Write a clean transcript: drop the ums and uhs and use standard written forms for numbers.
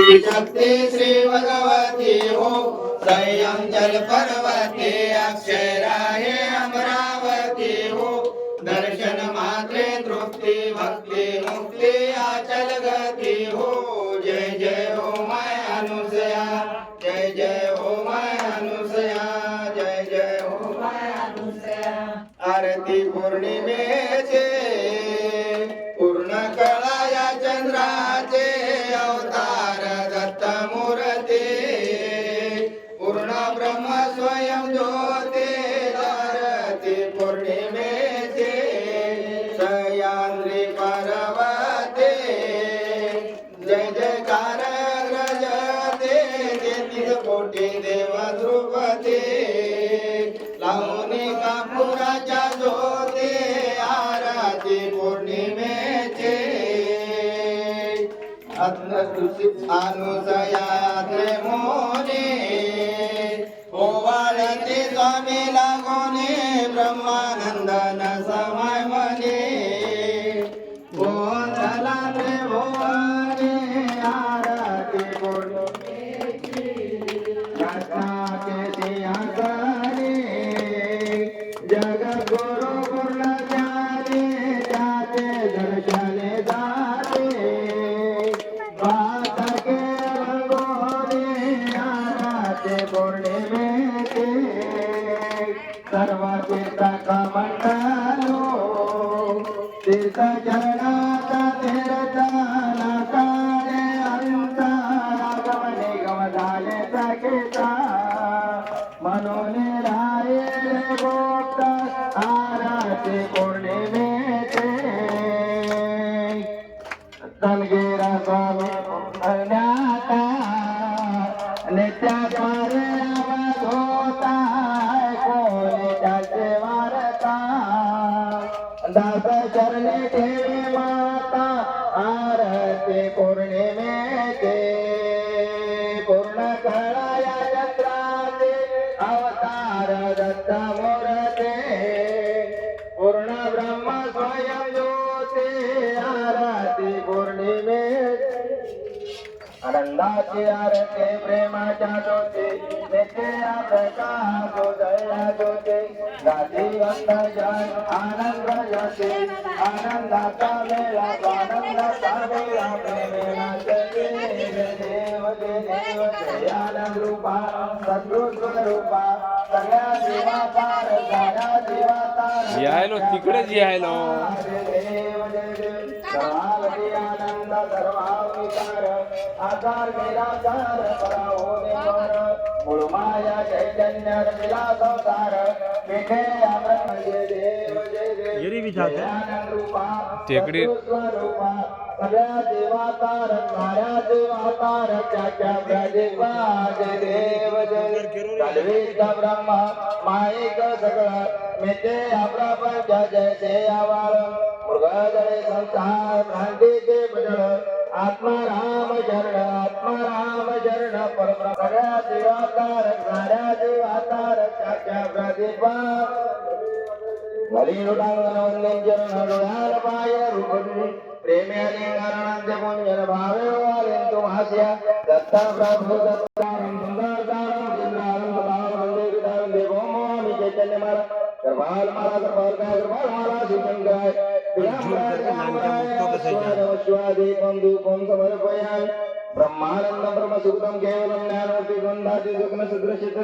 शक्ति श्री भगवती हो संयम जल पर्वती अक्षराहे अमरावती हो दर्शन मात्रे तृप्ति भक्ति मुक्ति आचल गति हो जय जय हो मैं अनुसया जय जय हो मैं अनुसया जय जय हो मैं अनुसया आरती पौर्णिमेचे पूर्ण कळाया चंद्राचे अवतार दत्त मूर्ती पूर्ण ब्रह्म स्वयं ज्योती आरती पौर्णिमेचे सह्याद्री पर्वते जय जयकार रजते तेहतीस कोटी देव ध्रुपते लावणी कापुराच्या ज्योती आरती पौर्णिमेचे अनुसयात्रे मोने ओवाळते स्वामी लागोने ब्रह्मानंदन समय मने गोंधला रे भोवने आरती पौर्णिमेची कृष्णाचे सिंहासने जगद्गुरु पूर्ण ज्ञानी त्याचे दर्शने जाते पौर्णिमेचे सर्व तीर्थक मंडलो तीर्थ चरणाचा तीर्थाला काळे अंत आगमने गम झाले सखेता म्हणून राहिले गोप्त आरती पौर्णिमेचे तनगेरा स्वामी अज्ञाता नित्याद्वारे आवाज होता कोणी त्याचे वारता दास चरणी ठेवी माता आरती पौर्णिमेचे पूर्ण कळाया चंद्राचे अवतार दत्त मूर्ती पूर्ण ब्रह्म स्वयं ज्योती आरती पौर्णिमेचे आनंदाची आरती प्रेमाच्या ज्योती नित्या प्रकाश उदया ज्योती गाती अंतर्जन आनंद ज्योती आनंदाचा मेळा आनंदाचा मेळा प्रेमेना देव देव आनंद रूपा सद्गुरु स्वरूपा सगळ्या जीवातार सगळ्या जीवातार यायलो तिकडेच यायलो सर्वावधी आनंद सर्वाविकार आधार निराकार पराहो निपर मूळ माया चैतन्य विलास अवतार मिठे ब्रह्म जय देव जय देव आनंद रूपा टेकडी स्वरूपा सगळ्या देवातार साऱ्या देवातार त्याच्या प्रदीपा जय देव जय सर्वेश ब्रह्म माईक सगळं मिठे प्रपंच जय जय आवाळ मृगजळे संसार भ्रांतीचे बदळ आत्मा राम शरण परब्रह्म सगळ्या देवातार साऱ्या देवातार त्याच्या प्रदीपा हरिरुडांगण वंदन चरण डोळ्याल पाय रूपधुनी प्रेम्याने कारणांचे पुंजन भावे वालेंतु हास्या दत्ता प्रभु दत्तारं सुंदरतारं जिंदारं सदारं वंदे विदारं देवो मोहामि चैतन्य माला कृपाल माला कृपाल माला शिवशंकराय शिवादीपं धूपं समर्पयामि ब्रह्मानंद ब्रह्मसुखदं केवलं ज्ञानवती गंधाति सुग्न सदृशित